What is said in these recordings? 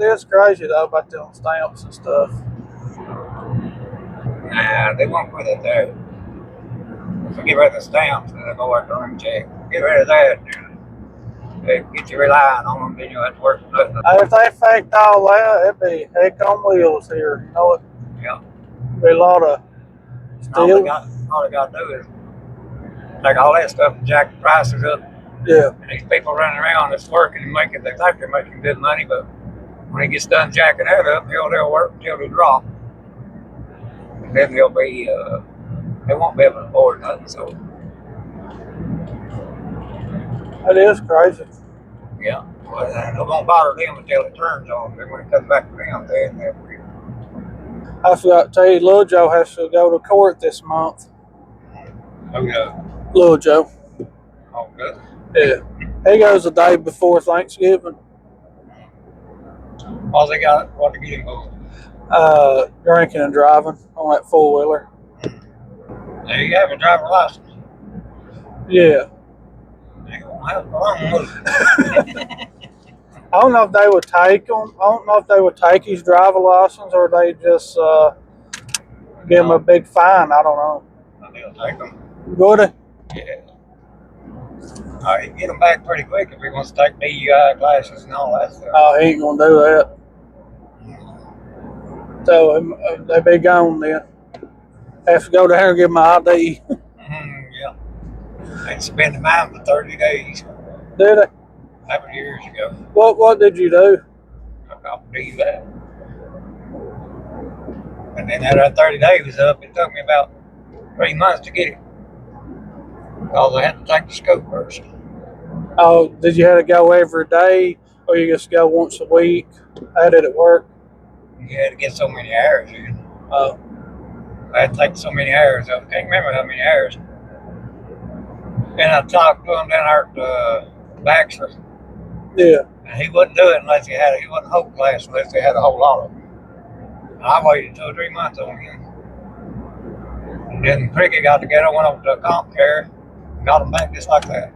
It's crazy though about them stamps and stuff. Nah, they won't put it there. So get rid of the stamps and they'll go out there and check. Get rid of that. They get you relying on them, then you have to work for nothing. If they faked all that, it'd be heck on wheels here. You know, Yeah. it'd be a lot of steel. All they got to do is take all that stuff and jack the prices up. Yeah. And these people running around that's working and making, they think they're making good money, but when he gets done jacking that up, they'll work until they drop. And then they'll be, they won't be able to afford nothing. So, It is crazy. yeah. But it won't bother them until it turns on. Then when it comes back to them, they'll be. I forgot to tell you, Lil Joe has to go to court this month. Oh, yeah. Lil Joe. Oh, good. Yeah. He goes the day before Thanksgiving. All they got, what to get him for? Drinking and driving on that four-wheeler. Now, you have a driver license? Yeah. They don't have one. I don't know if they would take him. I don't know if they would take his driver license or they just give him a big fine. I don't know. They'll take them. Would they? Yeah. He can get them back pretty quick if he wants to take DUI classes and all that stuff. Oh, he ain't gonna do that. So they be gone then. Have to go there and give my ID. Yeah. They spend mine for 30 days. Did they? That was years ago. What did you do? I got to do that. And then after that 30 days was up, it took me about 3 months to get it. Because I had to take the scope first. Oh, did you have to go every day or you just go once a week? How did it work? You had to get so many hours in. Oh. I had to take so many hours. I can't remember how many hours. And I talked to him down there at Baxter. Yeah. And he wouldn't do it unless he wasn't hope class unless they had a whole lot of them. I waited 2 or 3 months on him. And then Cricket got together, went over to Comp Care, and got them back just like that.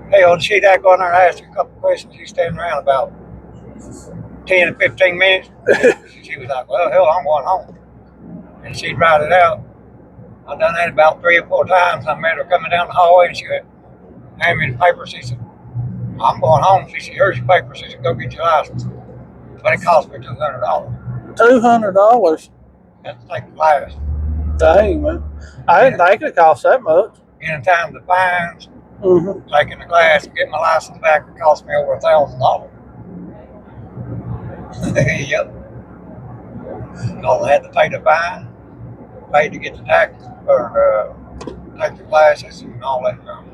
Hey, old she'd go in there and ask you a couple of questions. You standing around about 10 to 15 minutes. She was like, well, hell, I'm going home. And she'd write it out. I've done that about 3 or 4 times. I met her coming down the hallway and she would hand me the paper. She said, I'm going home. She said, here's your paper. She said, go get your license. But it cost me $200. $200? Had to take the class. Dang, man. I didn't think it cost that much. In time the fines, Mm-hmm. taking the class and getting my license back, it cost me over $1,000. Yep. Because I had to pay the fine, paid to get the tax, or take the classes and all that stuff.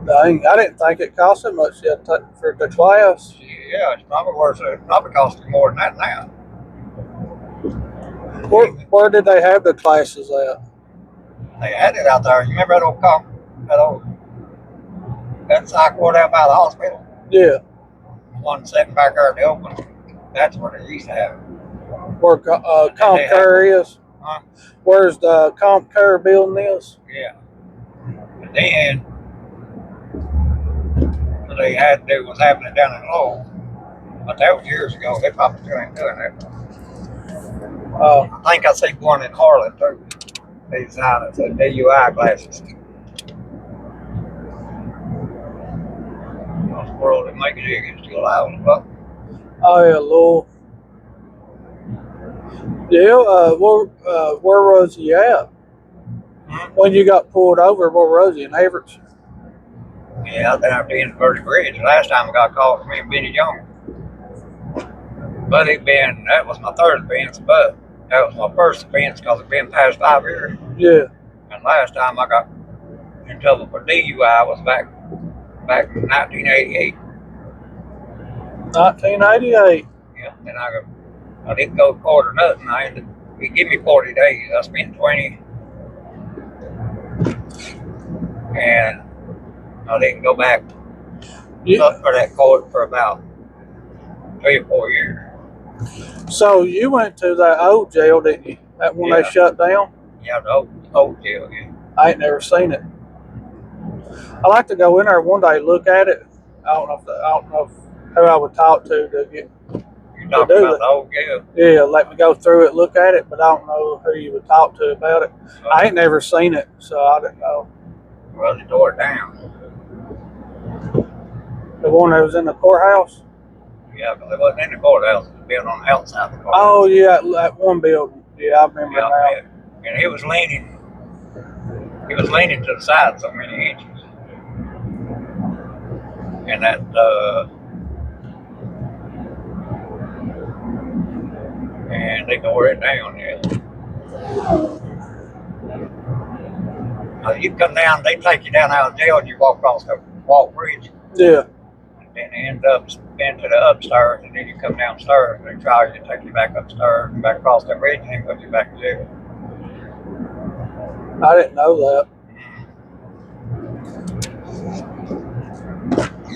Dang, I didn't think it cost that much yet for the class. Yeah, it's probably worth it. Probably costing more than that now. Where did they have the classes at? They had it out there. You remember that side court out by the hospital? Yeah. The one sitting back there at the open. That's where they used to have it. Where Comp Care is? Huh? Where's the Comp Care building is? Yeah. And then what they had to do was having it down in Lowell. But that was years ago. They probably still ain't doing that. I think I see one in Harlan too. They designed it for DUI classes. Most world that make it here is still out of the Oh yeah, Lowell. Yeah, where was he at? When you got pulled over, where was he? In Havertz? Yeah, out there at the Inverted Bridge. The last time I got called from me and Benny Jones. But that was my third offense, but that was my first offense because it's been past 5 years. Yeah. And last time I got in trouble for DUI was back in 1988. 1988. Yeah, and I didn't go to court or nothing. He gave me 40 days. I spent 20. And I didn't go back up for that court for about 3 or 4 years. So you went to that old jail, didn't you? That one they shut down? Yeah, the old jail, yeah. I ain't never seen it. I like to go in there one day, look at it. I don't know who I would talk to get You talking do about it. the whole jail? Yeah, let me go through it, look at it, but I don't know who you would talk to about it. I ain't never seen it, so I don't know. Well, they tore it down. The one that was in the courthouse? Yeah, but it wasn't in the courthouse. It was built on the outside of the courthouse. Oh, yeah, that one building. Yeah, I remember Yeah, now. yeah. And he was leaning to the side so many inches. And that, and they tore it down, yeah. You come down, they take you down out of jail and you walk across the Walk Bridge. Yeah. And then end up into the upstairs, and then you come downstairs and they try to take you back upstairs and back across that bridge and then put you back to jail. I didn't know that.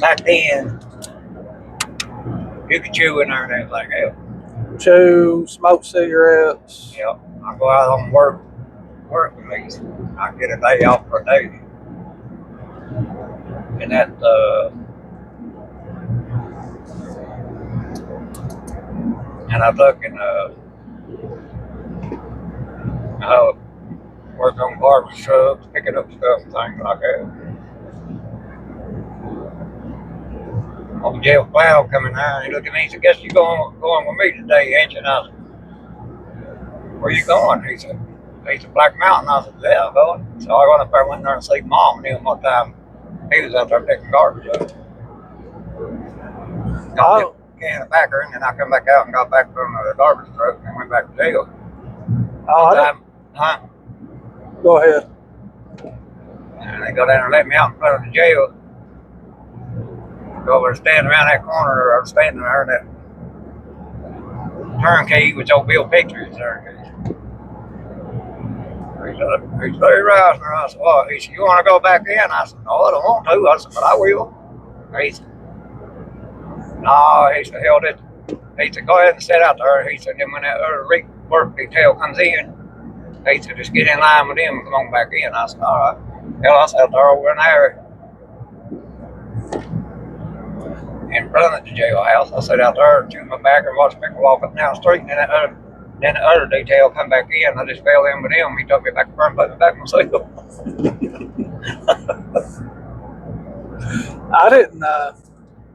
Back then, you could chew in there and everything else. Chew, smoke cigarettes. Yep. I go out on work release. I get a day off for a day. And that, and I look and, work on garbage trucks, picking up stuff and things like that. Old Jeff Cloud coming out, he looked at me and said, "Guess you going with me today, ain't you?" And I said, "Where you going?" He said, "Black Mountain." I said, "Yeah, I'm going." So I went up there, went there and see Mom and him one time. He was out there picking garbage up. Got a can of backer, and then I come back out and got back from the garbage truck and went back to jail. Go ahead. And they go down and let me out in front of the jail. Go over and stand around that corner, or standing there, and that turnkey, which old Bill Picture's turnkey. He said, "Hey, Reisner." I said, "What?" He said, "You want to go back in?" I said, "No, I don't want to." I said, "But I will." He said, "No," he said, "Hell, it." He said, "Go ahead and sit out there." He said, "Then when that other work detail comes in," he said, "just get in line with them and come on back in." I said, "All right." Hell, I sat there over an hour in front of the jailhouse. I sat out there, chewed my back, and watched people walk up down the street, and then the other detail come back in. I just fell in with him. He took me back and put me back myself. I didn't, I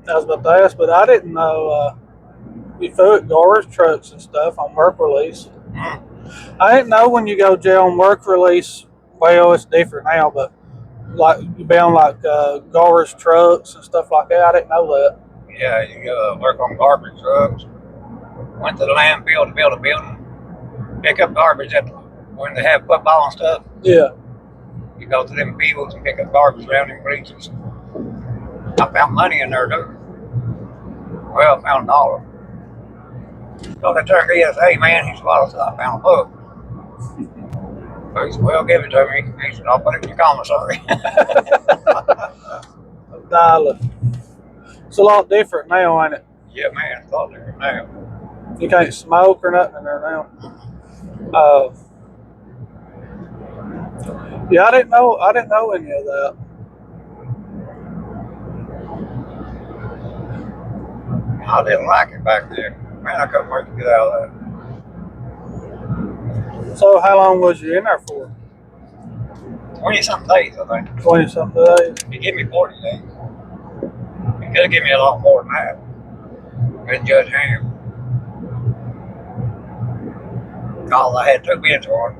was about to ask, but I didn't know you threw at garbage trucks and stuff on work release. I didn't know when you go jail on work release, well, it's different now, but like you be on like garbage trucks and stuff like that. I didn't know that. Yeah, you work on garbage trucks. Went to the landfill to build a building, pick up garbage when they have football and stuff. Yeah. You go to them fields and pick up garbage around them bleachers. I found money in there too. Well, I found $1. So the turkey said, "Hey man," he said, "Well," I said, "I found a book." He said, "Well, give it to me." He said, "I'll put it in your commissary." $1. It's a lot different now, ain't it? Yeah, man, it's all different now. You can't smoke or nothing in there now. Yeah, I didn't know any of that. I didn't like it back then. Man, I couldn't wait to get out of that. So how long was you in there for? 20-something days, I think. 20-something days. He gave me 40 days. He could have given me a lot more than that. With Judge Ham. Because I had 2 bids on it.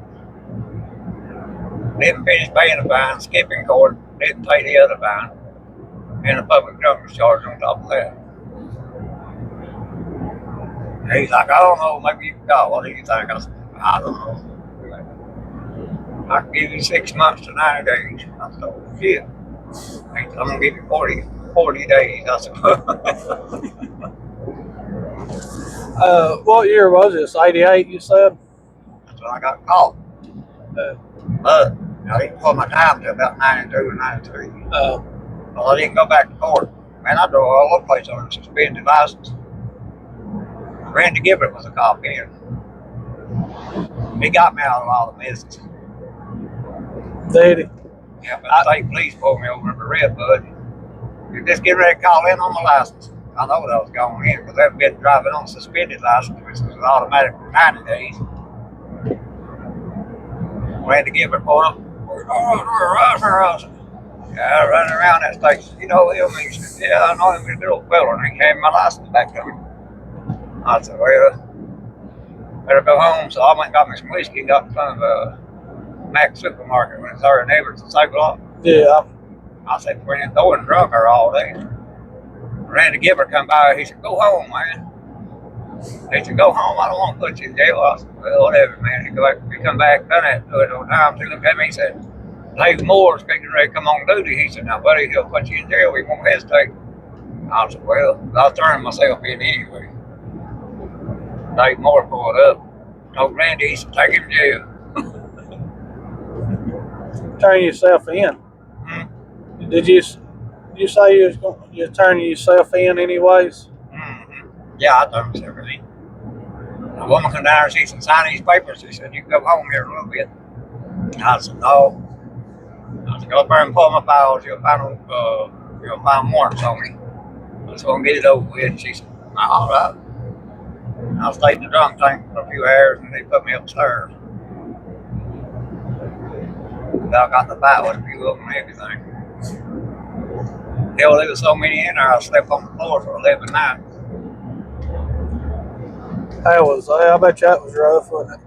Didn't finish paying the fine, skipping court, didn't pay the other fine, and the public drunkenness charge on top of that. And he's like, "I don't know, maybe you can call. What do you think?" I said, "I don't know. I can give you 6 months to 90 days. I said, "Oh, shit." He said, "I'm going to give you 40 days. I said, What year was this? 88, you said? That's when I got caught. But I didn't put my time to about 92 or 93. Well, I didn't go back to court. Man, I drove all over the place on a suspended license. Randy Gibbert was a cop here. He got me out of all the messes. Did he? Yeah, but the state police pulled me over in the Redbud. You just get ready to call in on my license. I know that was going in because I've been driving on suspended license, which was automatic for 90 days. Randy Gilbert pulled up. Yeah, running around that station. You know him? He said, yeah, I know him. He's a good old fella. And he gave me my license back to him. I said, well, better go home. So I went and got me some whiskey and got in front of a Mac supermarket when it's our neighbors in Cycle Lot. Yeah. I said, we're in throwing drunk her all day. Randy Gilbert come by. He said, go home, man. He said, go home. I don't want to put you in jail. I said, well, whatever, man. He come back, done that 2 times. He looked at me and said, Dave Moore's getting ready to come on duty. He said, now, buddy, he'll put you in jail. We won't hesitate. I said, well, I'll turn myself in anyway. Dave Moore pulled up. Told Randy, he said, take him to jail. Turn yourself in. Did you say you're turning yourself in anyways? Yeah, I turned myself in. A woman come down and she said, sign these papers. She said, you can go home here a little bit. I said, no. I said, go up there and pull my files. You'll find warrants on me. I was going to get it over with. And she said, all right. I stayed in the drunk tank for a few hours and they put me upstairs. I got in the fight with a few of them and everything. Hell, there was so many in there, I slept on the floor for 11 nights. I bet you that was rough, wasn't it?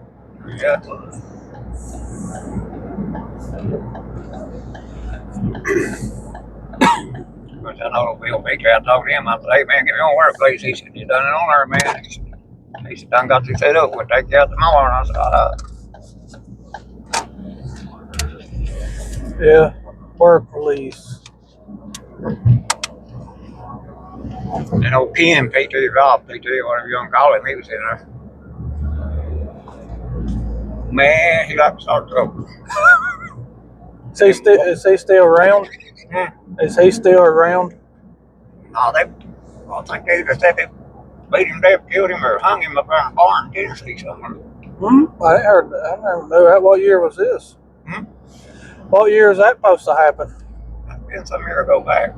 Yeah, it was. But I know Bill Baker, I talked to him, I said, hey man, get me on work, please. He said, you done it on there, man. He said, done got you set up, we'll take you out tomorrow. And I said, all right. Yeah, work release. And old Ken, P2, Rob, P2, whatever you want to call him, he was in there. Man, he liked to start trouble. Is he still around? Is he still around? No, I think they just said they beat him to death, killed him, or hung him up there in a barn in Tennessee somewhere. I never knew that. What year was this? What year is that supposed to happen? It's been some year ago back.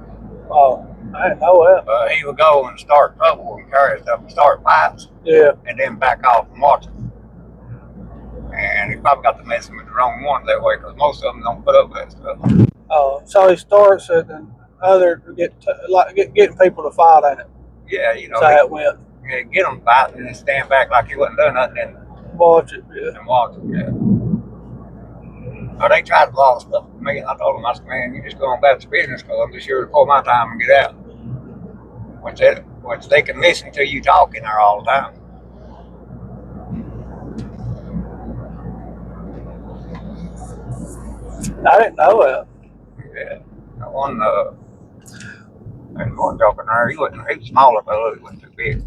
Oh, I didn't know that. He would go and start trouble and carry stuff and start fights. Yeah. And then back off and watch it. And he probably got to messing with the wrong ones that way because most of them don't put up with that stuff. Oh, so he starts it and getting people to fight in it. Yeah, you know. That's how it went. Yeah, get them fighting and then stand back like he wasn't doing nothing and watch it. Yeah. And watch it. Yeah. But they tried to blow stuff with me, and I told them, I said, man, you just go on about your business because I'm just here to pull my time and get out. Which they can listen to you talking there all the time. I didn't know that. Yeah. That one joker there, he was smaller fellow, he wasn't too big.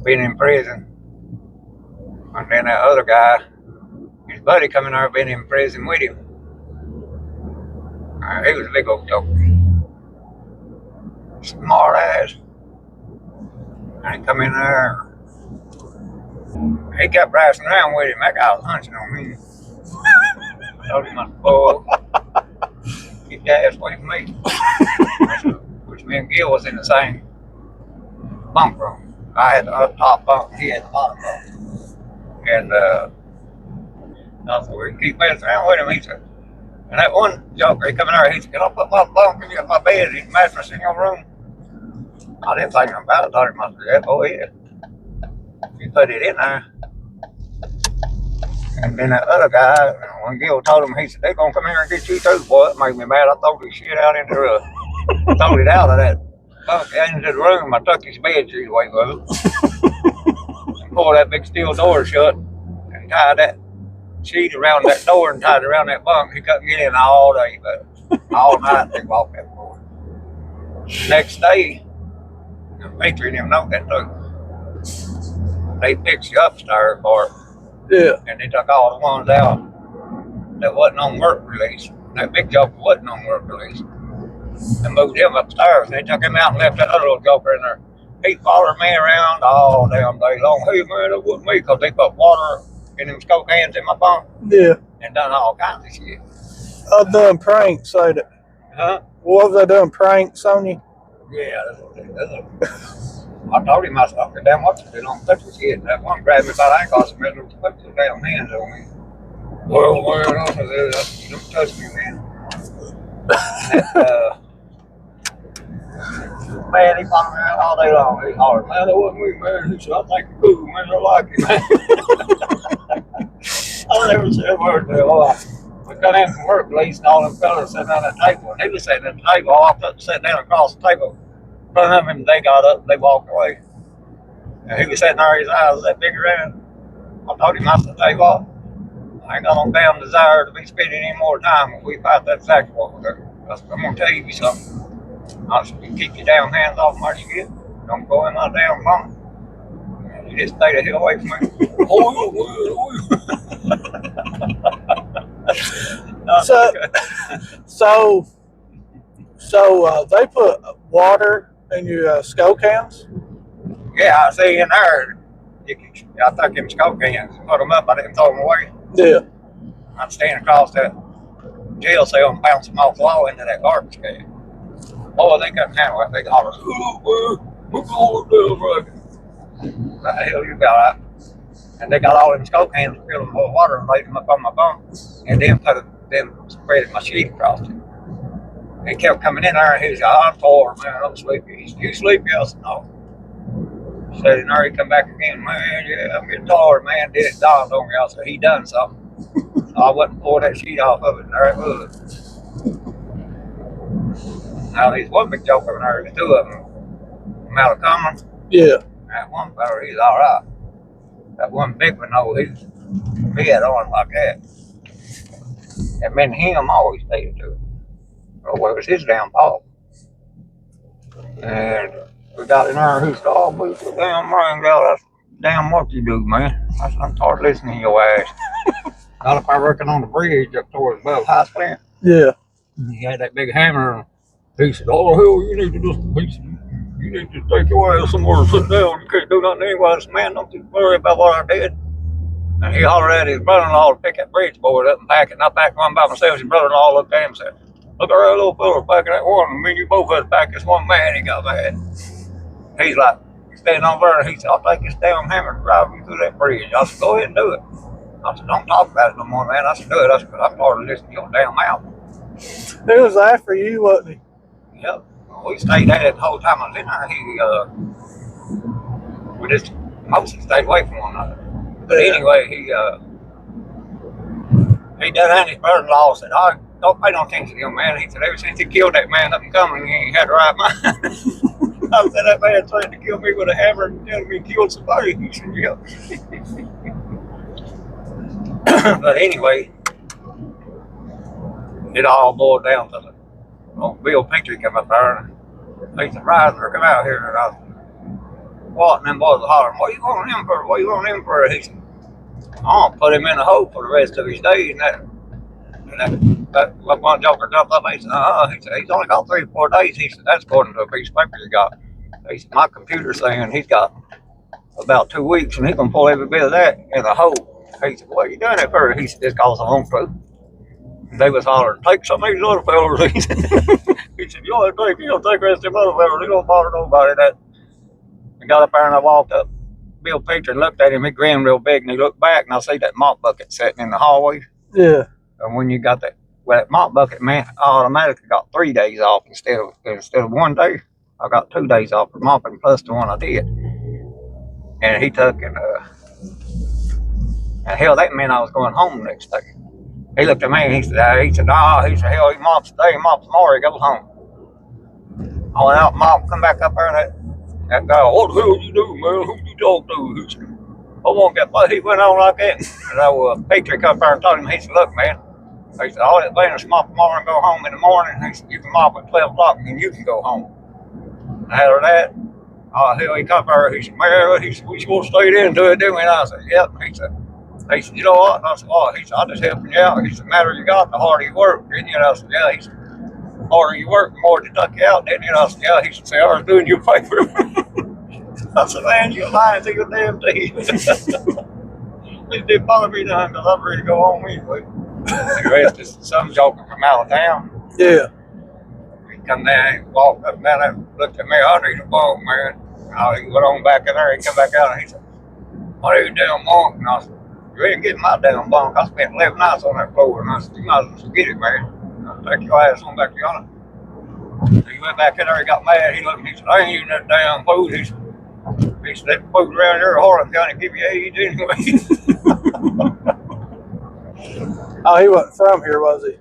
Been in prison. And then that other guy, his buddy coming there, been in prison with him. He was a big old joker. Smart ass. And he come in there. He kept wrestling around with him. That guy was hunching on me. I told him, boy, keep your ass away from me. Which me and Gil was in the same bunk room. I had the top bunk, he had the bottom bunk. And I said, we keep messing around with him. He said, and that one joker, he come in there, he said, can I put my bunk in my bed, his mattress in your room? I didn't think nothing about it. I thought he must have said, oh yeah. He put it in there. And then that other guy, when Gil told him, he said, they're going to come here and get you too, boy. It made me mad. I threw his shit out into threw it out of that bunk into the room. I took his bed sheet away with it. And pulled that big steel door shut and tied that sheet around that door and tied it around that bunk. He couldn't get in all day, but all night they walked that floor. Next day, Patriot and him know that too. They fixed the upstairs part. Yeah. And they took all the ones out that wasn't on work release. That big joker wasn't on work release. And moved him upstairs. They took him out and left that other little joker in there. He followed me around all damn day long. Hey man, it wasn't me because they put water in them Coke cans in my bunk. Yeah. And done all kinds of shit. Doing pranks, ain't it? Huh? What was they doing, pranks on you? Yeah, that's what it is. I told him, I said, okay, damn, what you don't touch his head. That one grabbed me by the ankle, I said, man, don't put your damn hands on me. Well, I said, you don't touch me, man. And, man, he followed me around all day long. He hollered, man, that wasn't me, man. He said, I think you're cool, man. I like you, man. I never said a word to him. We got in from work, Lee, and all them fellas sitting on that table. And he was sitting at the table. I walked up and sat down across the table. None of them, they got up, they walked away. And he was sitting there, his eyes that big around. I told him, I said, tell you what, I ain't got no damn desire to be spending any more time if we fight that sack walker. I'm going to tell you something. I said, you keep your damn hands off my shit. Don't go in my damn phone. You just stay the hell away from me. So they put water in your skull cans. Yeah, I see in there. I took them scope cans, put them up. I didn't throw them away. Yeah. I'd stand across that jail cell and bounce them off the wall into that garbage can. Oh, they couldn't handle it. They hollered, we're going down, what the hell you got? And they got all them scope cans filled them full of water and laid them up on my bunk. And then spread my sheet across it. He kept coming in there and he was like, I'm tired, man, I'm sleepy. He said, you sleepy? I said, no. He said, and there he come back again, man, yeah, I'm getting tired, man. Then it dawned on me. I said, he done something. So I wouldn't pull that sheet off of it, and there it was. Now, there's one big joke over there, there's two of them. From out of common. Yeah. That one fella, he's all right. That one big one, though, he had on like that. And me and him always stayed to it. Well, it was his damn fault. And we got in there, he said, oh, but the damn ring out, that's damn what you do, man. I said, I'm tired of listening to your ass. Got up there working on the bridge up towards above High Spring. Yeah. He had that big hammer. He said, oh, hell, you need to just, you need to take your ass somewhere and sit down. You can't do nothing anyway. I said, man, don't you worry about what I did. And he hollered at his brother-in-law to pick that bridge board up and pack it. And I packed one by myself. His brother-in-law looked at him and said, look at that little fella packing that one. And me and you both had to pack this one man. He got mad. He's like, standing over there. And he said, I'll take this damn hammer and drive you through that bridge. I said, go ahead and do it. I said, don't talk about it no more, man. I said, do it. I said, I'm tired of listening to your damn mouth. It was after you, wasn't he? Yep. We stayed at it the whole time I was in there. We just mostly stayed away from one another. But anyway, he done that. His brother-in-law said, "Oh, don't pay no attention to him, man." He said, "Ever since he killed that man up and coming, he ain't had the right mind." I said, "That man tried to kill me with a hammer and telling me he killed somebody." He said, "Yeah." But anyway, it all boiled down to Bill Petrie come up there and he said, "Reisner, come out here." And I said, "What?" And them boys were hollering, "What you want him for? What you want him for?" He said, "I'll put him in a hole for the rest of his days." And that one joker jumped up. He said, He said, "He's only got 3 or 4 days." He said, "That's according to a piece of paper he got." He said, "My computer's saying he's got about 2 weeks and he's going to pull every bit of that in a hole." He said, "What are you doing that for?" He said, "Just cause I want to." They was hollering, "Take some of these other fellas." He said, "You don't take the rest of them other fellas. They don't bother nobody." I got up there and I walked up Bill Petrie and looked at him. He grinned real big and he looked back and I see that mop bucket sitting in the hallway. Yeah. And when you got that mop bucket, man, I automatically got 3 days off instead of 1 day. I got 2 days off for mopping plus the one I did. And he took and hell, that meant I was going home the next day. He looked at me and he said, hell, he mops today, he mops tomorrow, he goes home. I went out and mopped, come back up there and that guy, "What the hell you do, man? Who you talk to?" He said, "I won't get by." He went on like that. And Petrie come up there and told him, he said, "Look, man," he said, "all that thing is mop tomorrow and go home in the morning." He said, "You can mop at 12 o'clock and then you can go home." After that, hell, he come up there, he said, "Man," he said, "we supposed to stay into it, didn't we?" And I said, "Yep." He said, "You know what?" And I said, "Oh," he said, "I'm just helping you out." He said, "The matter you got, the harder you work, didn't you?" And I said, "Yeah." He said, "The harder you work, the more they tuck you out, didn't you?" And I said, "Yeah." He said, "See, I was doing you a favor." I said, "Man, you're lying to your damn teeth." It didn't bother me none because I'm ready to go home anyway. The rest is some joker from out of town. Yeah. He come down, he walked up and down and looked at me. I need a bunk, man. He went on back in there. He come back out and he said, "What are you doing, bunk?" And I said, "You ain't getting my damn bunk. I spent 11 nights on that floor." And I said, "You might as well get it, man. I'll take your ass on back yonder." So he went back in there. He got mad. He looked and he said, "I ain't using that damn food." He said, "That food around here in Harlan County give you AIDS anyway." Oh, he wasn't from here, was he?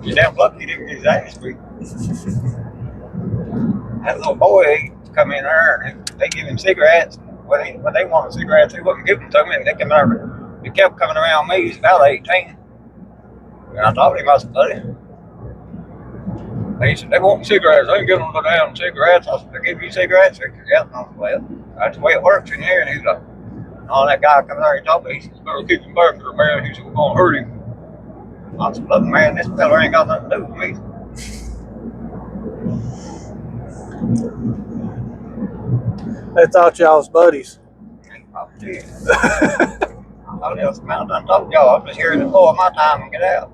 You're damn lucky he didn't get his ass beat. That little boy, he come in there and they give him cigarettes. When they wanted cigarettes, they wouldn't give them to me. And they kept coming around me. He's about 18. And I told him, I said, "Buddy." He said, "They want cigarettes. I ain't giving them the damn cigarettes." I said, "They give you cigarettes?" He said, "Yeah." And I said, "Well, that's the way it works in here." And he's like, "Oh, that guy come there, he told me," he said, "You better keep him back there, man." He said, "We're going to hurt him." I said, "Look, man, this fella ain't got nothing to do with me." They thought y'all was buddies. I told y'all, I'm just here to pull my time and get out.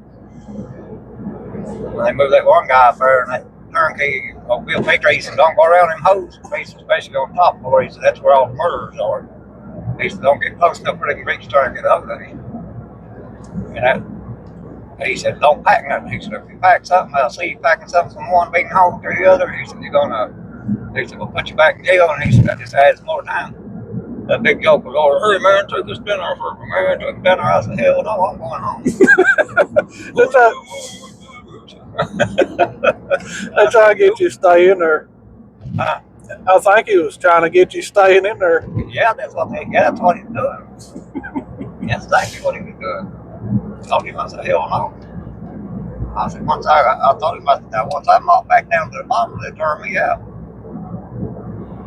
When they moved that one guy up there and that turnkey, Bill Petrie, he said, "Don't go around them hoes," especially on top floor. He said, "That's where all the murderers are." He said, "Don't get close enough where they can reach trying to get a hold of you." And he said, "Don't pack nothing." He said, "If you pack something, I'll see you packing something from one big hole to the other." He said, he said, "We'll put you back in jail." And he said, "That just adds more time." That big joke was over, "Hey, man, take this dinner for me, man. Took dinner." I said, "Hell no, I'm going home." They try to get you to stay in there. I think he was trying to get you staying in there. Yeah, that's what he's doing. That's exactly what he was doing. I told him, I said, "Hell no." I said, once I told him, I said, "Once I mopped back down to the bottom, they turned me out."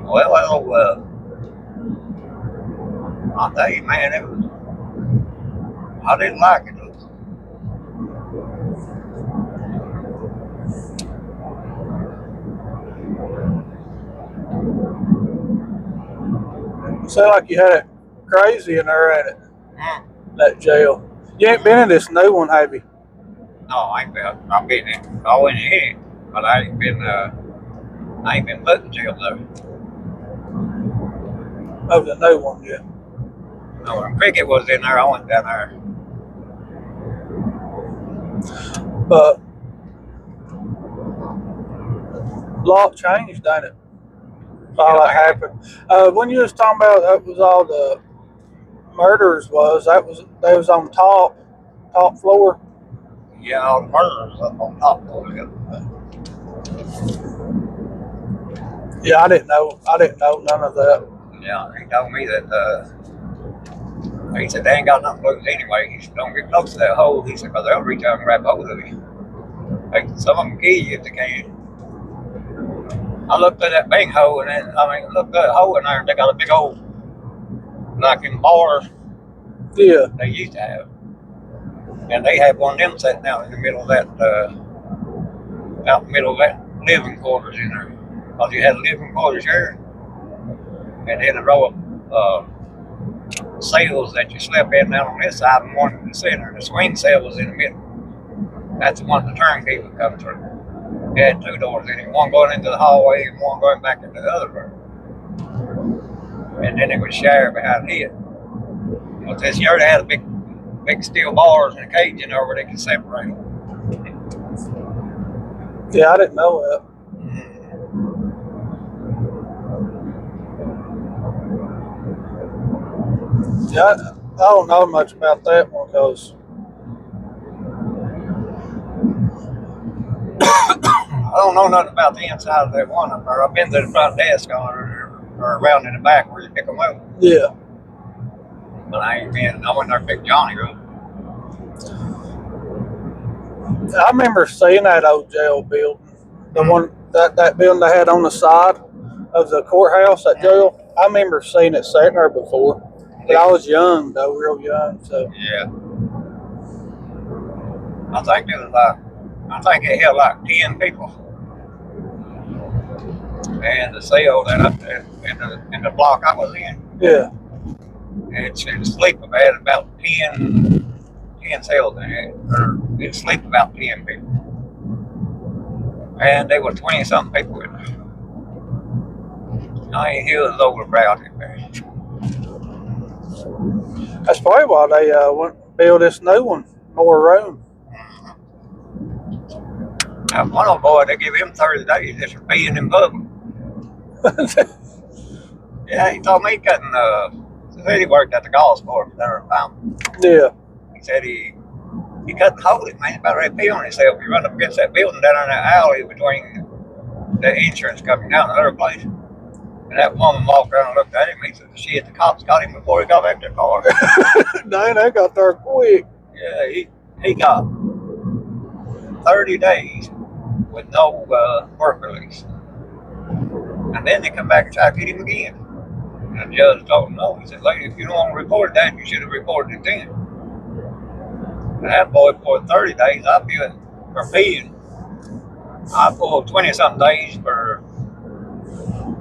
Well, I'll tell you, man, I didn't like it. Sound like you had it crazy in there at it. That jail. You ain't been in this new one, have you? No, I ain't been. I've been in. I went in it, but I ain't been put in jail though. Oh, the new one, yeah. No, when Cricket was in there, I went down there. But a lot changed, ain't it? All that happened. When you was talking about that was all the murderers they was on top floor. Yeah, all the murderers up on top of it. Yeah, I didn't know none of that. Yeah, he told me that. He said, "They ain't got nothing to lose anyway." He said, "Don't get close to that hole." He said, "Because they'll reach out and grab hold of you. Some of them kill you if they can." I looked at that big hole looked at that hole in there, and they got a big old, like in bars. Yeah. They used to have. And they had one of them sitting out in the middle of that, living quarters in there. Because you had living quarters here, and then a row of cells that you slept in down on this side, and one in the center. The swing cell was in the middle. That's the one the turnkey would come through. It had two doors in it, one going into the hallway and one going back into the other room. And then it would share behind it. Well, this year they had big steel bars and a cage in there where they could separate. Yeah, I didn't know that. Yeah, I don't know much about that one because I don't know nothing about the inside of that one up there. I've been to the front desk or around in the back where you pick them up. Yeah. But I ain't been. I went there to pick Johnny up. I remember seeing that old jail building, the one that building they had on the side of the courthouse, that jail. I remember seeing it sitting there before, but I was young though, real young. So yeah, I think it held like 10 people, and the cell that in the block I was in. Yeah. It sleep had about 10 cells in it, or it sleep about 10 people. And there was 20-something people with us. I ain't hear was overcrowded there. That's probably why they went and build this new one, more room. Now, one old boy, they give him 30 days just for being in public. Yeah, he told me he couldn't, he said he worked at the golf course there in Fountain. Yeah. He said he couldn't hold it, man. He about ready to pee on himself. He run up against that building down in that alley between the insurance company down the other place. And that woman walked around and looked at him. He said, shit, the cops got him before he got back to the car. Dang, they got there quick. Yeah, he got 30 days with no work release. And then they come back and try to get him again. And the judge told him no. He said, lady, if you don't want to report that, you should have reported it then. And that boy pulled 30 days. I feel it for peeing. I pulled 20-something days for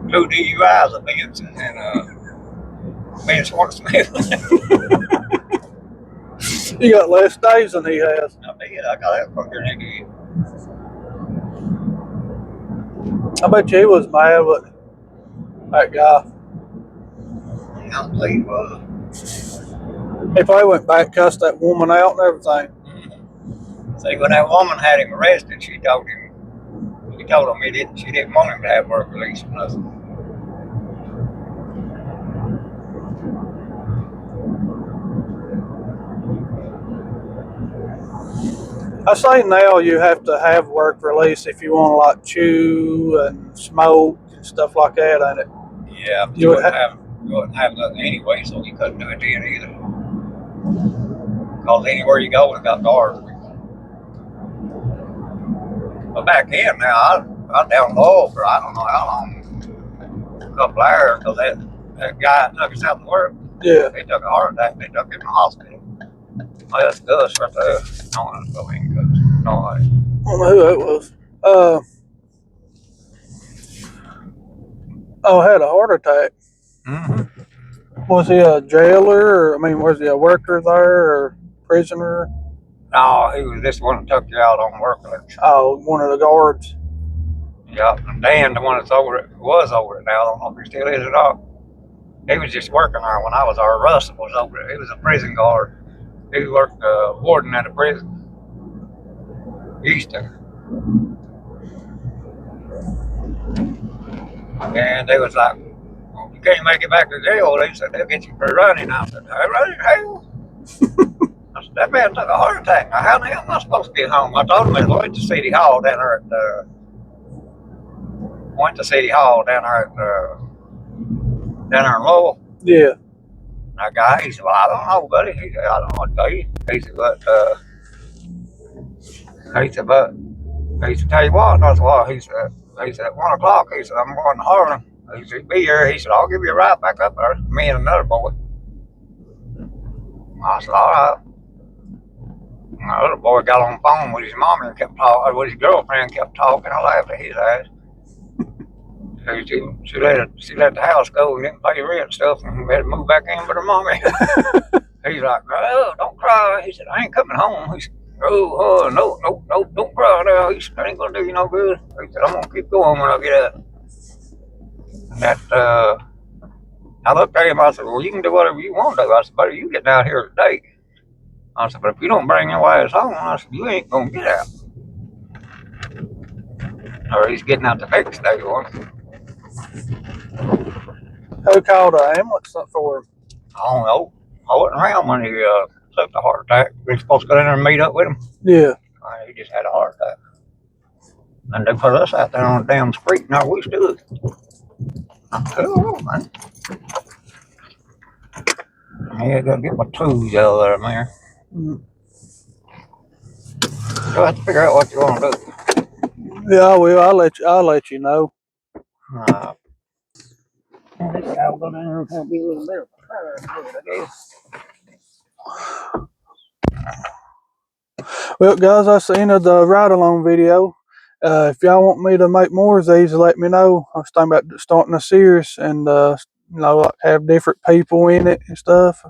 2 DUIs of Benson and Ben Schwartzman. You got less days than he has. I did. I got that fucker nigga. I bet you he was mad with that guy. I'll tell you what. He probably went back, cussed that woman out and everything. See, when that woman had him arrested, she told him she didn't want him to have work release or nothing. I say now you have to have work release if you want to like chew and smoke and stuff like that, ain't it? Yeah, you wouldn't have nothing anyway, so you couldn't do it then either. Because anywhere you go, it got dark. But back then, now I down low for I don't know how long, a couple hours, because that guy that took us out to work. Yeah. He took a heart attack. They took him to the hospital. Oh, that's Gus right there. No, that's ain't Gus. No, I don't know who that was. Had a heart attack. Mm-hmm. Was he a jailer? Was he a worker there or prisoner? No, he was this one that took you out on work release. Oh, one of the guards. Yeah, and Dan, the one that's was over it now. I don't know if he still is or not. He was just working there when I was there. Russell was over it. He was a prison guard. He worked warden at a prison. Easton. And they was like, well, you can't make it back to jail. They said, they'll get you for running. I said, hey, running hell? I said, that man took a heart attack. Now, how the hell am I supposed to get home? I told him I went to City Hall down there down there in Lowell. Yeah. That guy, he said, well, I don't know, buddy. He said, I don't know what to tell you. He said, tell you what. And I said, well, he said, at 1 o'clock, he said, I'm going to Harlan. He said, be here. He said, I'll give you a ride back up there. Me and another boy. I said, all right. And the other boy got on the phone with his mom and kept talking, with his girlfriend, kept talking. I laughed at his ass. She let the house go and didn't pay rent and stuff and had to move back in with her mommy. He's like, oh, don't cry. He said, I ain't coming home. He said, no, don't cry now. He said, I ain't gonna do you no good. He said, I'm gonna keep going when I get up. And I looked at him, I said, well, you can do whatever you want to do. I said, buddy, you get down here today. I said, but if you don't bring your ass home, I said, you ain't gonna get out. Or he's getting out the next day, wasn't he? Who called an ambulance for him? I don't know. I wasn't around when he took the heart attack. We were supposed to go in there and meet up with him. Yeah. He just had a heart attack. And they put us out there on the damn street. Now we stood. I don't know, man. Yeah, gotta get my tools out of there, man. You'll have to figure out what you want to do. Yeah, I will. I'll let you know. This guy will go down there and help me a little bit. Well, guys, that's the end of the ride-along video. If y'all want me to make more of these, let me know. I was thinking about starting a series and, like have different people in it and stuff.